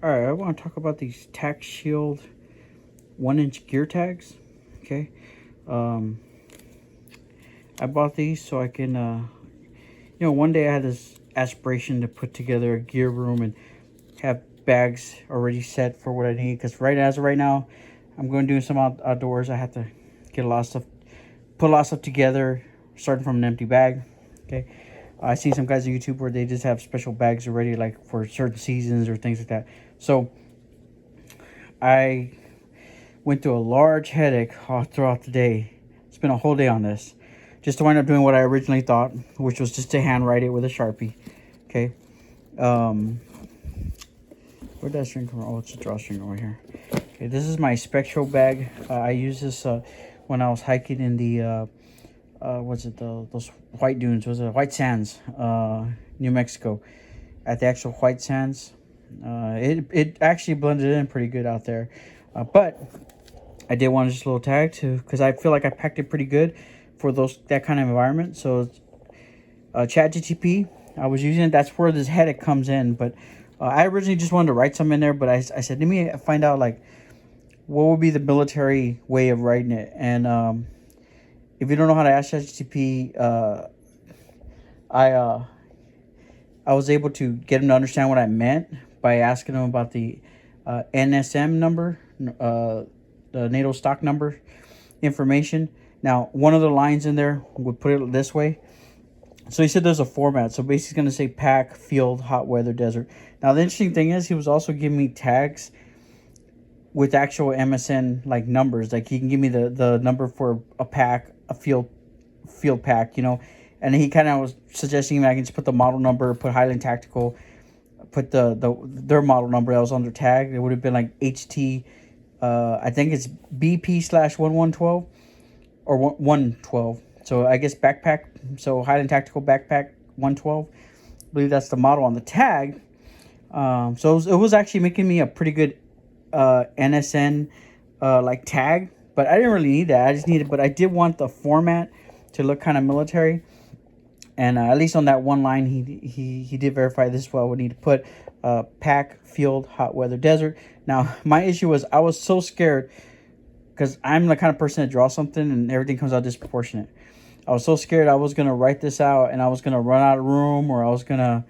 Alright, I want to talk about these Tac Shield 1-inch gear tags. Okay. Um, I bought these so I can, one day I had this aspiration to put together a gear room and have bags already set for what I need. Because as of right now, I'm going to do some outdoors. I have to get a lot of stuff, put a lot of stuff together, starting from an empty bag. Okay. I see some guys on YouTube where they just have special bags already, like for certain seasons or things like that. So I went through a large headache throughout the day. Spent a whole day on this, just to wind up doing what I originally thought, which was just to handwrite it with a Sharpie. Okay. Where did that string come from? Oh, it's a drawstring over here. Okay, this is my Spectral bag. I used this when I was hiking in the those white dunes? Was it White Sands, New Mexico? At the actual White Sands, it actually blended in pretty good out there, but I did want just a little tag too, because I feel like I packed it pretty good for that kind of environment. So ChatGTP, I was using it. That's where this headache comes in. But I originally just wanted to write something in there, but I said, let me find out like what would be the military way of writing it. And if you don't know how to ask ChatGTP, I was able to get him to understand what I meant by asking him about the NSM number, the NATO stock number information. Now, one of the lines in there would put it this way. So he said there's a format. So basically, it's going to say pack, field, hot weather, desert. Now, the interesting thing is he was also giving me tags with actual MSN like numbers. Like he can give me the number for a pack, a field pack, And he kind of was suggesting I can just put the model number, put Highland Tactical, put their model number that was on their tag. It would have been like HT, I think it's BP/1112 or 112. So I guess backpack. So Highland Tactical backpack 112. I believe that's the model on the tag. So it was actually making me a pretty good NSN like tag, but I didn't really need that. I just needed, but I did want the format to look kind of military. And at least on that one line, he did verify this is what I would need to put. Pack, field, hot weather, desert. Now, my issue was I was so scared because I'm the kind of person that draws something and everything comes out disproportionate. I was so scared I was going to write this out and I was going to run out of room, or I was going to,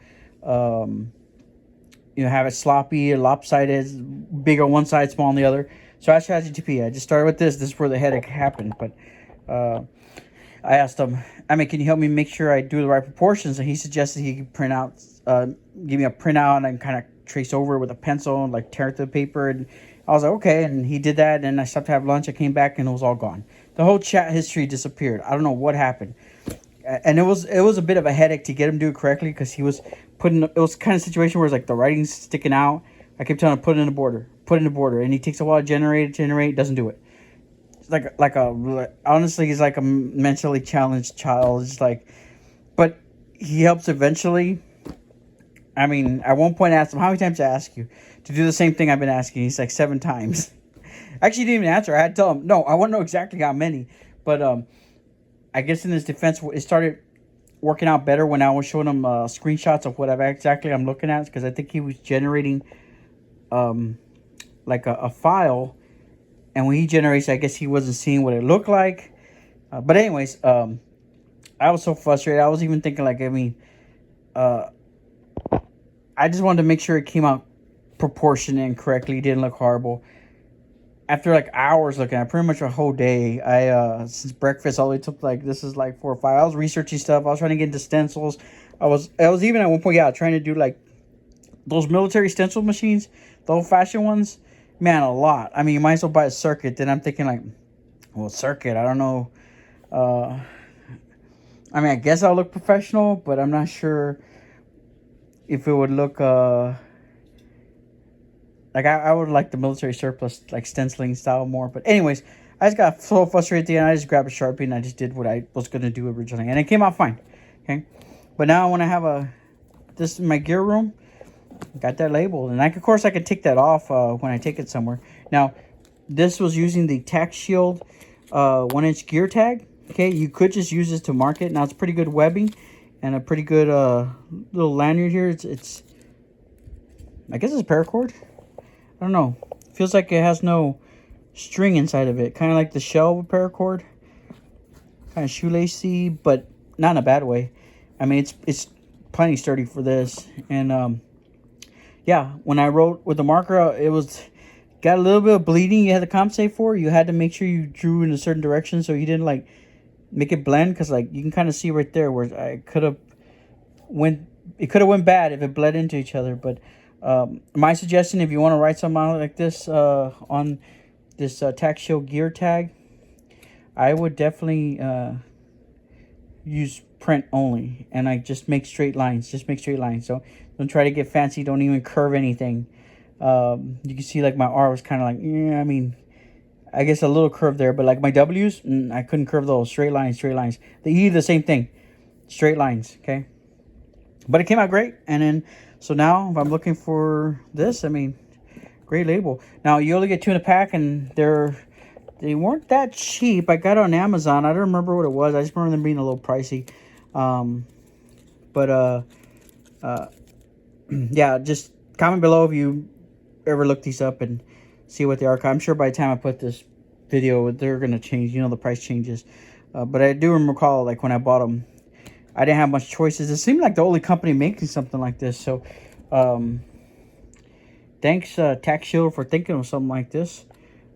have it sloppy or lopsided, big on one side, small on the other. So I asked ChatGPT. I just started with this. This is where the headache happened. But I asked him, can you help me make sure I do the right proportions? And he suggested he could print out, give me a printout, and I can kind of trace over it with a pencil and like tear it through the paper. And I was like, okay. And he did that. And I stopped to have lunch. I came back and it was all gone. The whole chat history disappeared. I don't know what happened. And it was a bit of a headache to get him to do it correctly, because he was it was kind of situation where it's like the writing's sticking out. I kept telling him, put in the border. And he takes a while to generate, doesn't do it. Honestly, he's like a mentally challenged child. It's like, but he helps eventually. At one point I asked him, how many times I ask you to do the same thing I've been asking? He's like 7 times. Actually, he didn't even answer. I had to tell him, no, I want to know exactly how many. But I guess in his defense, it started working out better when I was showing him screenshots of whatever exactly I'm looking at, because I think he was generating like a file. And when he generates, I guess he wasn't seeing what it looked like. But anyways, I was so frustrated. I was even thinking I just wanted to make sure it came out proportionate and correctly. It didn't look horrible. After like hours looking at it, pretty much a whole day, I since breakfast all the way took this is like 4 or 5. I was researching stuff. I was trying to get into stencils. I was even at one point, trying to do like those military stencil machines, the old fashioned ones. Man, a lot. You might as well buy a circuit. Then I'm thinking like, well, circuit, I don't know. I guess I'll look professional, but I'm not sure if it would look like I would like the military surplus like stenciling style more. But anyways, I just got so frustrated at the end. I just grabbed a Sharpie and I just did what I was gonna do originally, and it came out fine. Okay, but now I want to have this in my gear room. Got that labeled, and of course I could take that off when I take it somewhere. Now, this was using the Tac Shield 1-inch gear tag. Okay, you could just use this to mark it. Now it's pretty good webbing and a pretty good little lanyard here. It's I guess it's paracord. I don't know. Feels like it has no string inside of it. Kind of like the shell of a paracord. Kind of shoelacy, but not in a bad way. I mean, it's plenty sturdy for this. And yeah, when I wrote with the marker, it was got a little bit of bleeding you had to compensate for. You had to make sure you drew in a certain direction so you didn't like make it blend, because like you can kind of see right there where I could have went bad if it bled into each other. But my suggestion, if you want to write something out like this on this Tac Shield gear tag, I would definitely use print only, and I just make straight lines. Just make straight lines. So don't try to get fancy. Don't even curve anything. You can see like my R was kind of like, yeah, I mean, I guess a little curve there, but like my W's, I couldn't curve those. Straight lines, straight lines. The E, the same thing. Straight lines, okay? But it came out great. And then, so now if I'm looking for this, I mean, great label. Now, you only get 2 in a pack, and they weren't that cheap. I got it on Amazon. I don't remember what it was. I just remember them being a little pricey. Yeah, just comment below if you ever look these up and see what they are. I'm sure by the time I put this video, they're going to change. You know, the price changes. But I do recall, like, when I bought them, I didn't have much choices. It seemed like the only company making something like this. So, thanks, Tac Shield, for thinking of something like this.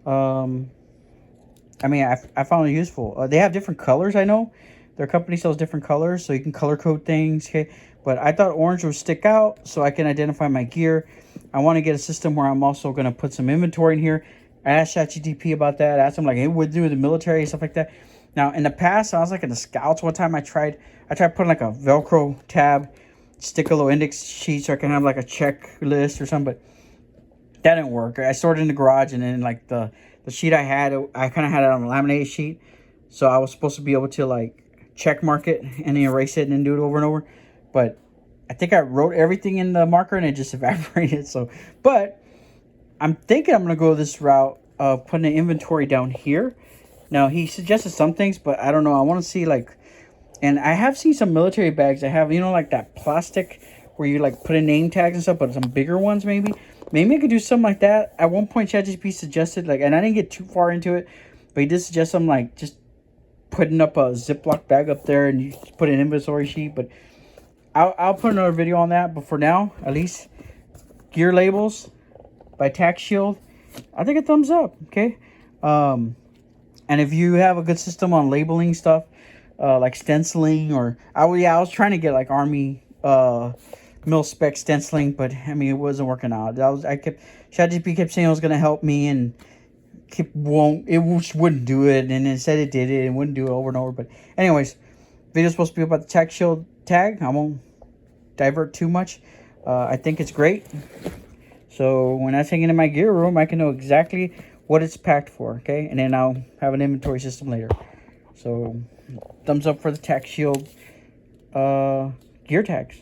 I mean, I found it useful. They have different colors, I know. Their company sells different colors, so you can color code things, okay? But I thought orange would stick out so I can identify my gear. I want to get a system where I'm also going to put some inventory in here. I asked ChatGPT about that. I asked him, like, hey, what do with the military and stuff like that. Now, in the past, I was like in the Scouts one time. I tried putting like a Velcro tab, stick a little index sheet so I can have like a checklist or something, but that didn't work. I stored it in the garage, and then like the sheet I had, I kind of had it on a laminated sheet. So I was supposed to be able to like check mark it and then erase it and then do it over and over. But I think I wrote everything in the marker and it just evaporated. So, but I'm thinking I'm going to go this route of putting an inventory down here. Now, he suggested some things, but I don't know. I want to see like, and I have seen some military bags that have, you know, like that plastic where you like put in name tags and stuff, but some bigger ones maybe. Maybe I could do something like that. At one point, ChatGPT suggested, like, and I didn't get too far into it, but he did suggest something like just putting up a Ziploc bag up there and you just put an inventory sheet. But I'll put another video on that. But for now, at least, gear labels by Tac Shield, I think a thumbs up, okay? And if you have a good system on labeling stuff, like stenciling, or I was trying to get like Army mil spec stenciling, but I mean it wasn't working out. ChatGPT kept saying it was gonna help me, and it wouldn't do it, and it said it did it and wouldn't do it over and over. But anyways, video's supposed to be about the Tac Shield tag. I won't divert too much. I think it's great. So when I take it in my gear room, I can know exactly what it's packed for, okay? And then I'll have an inventory system later. So thumbs up for the Tac Shield gear tags.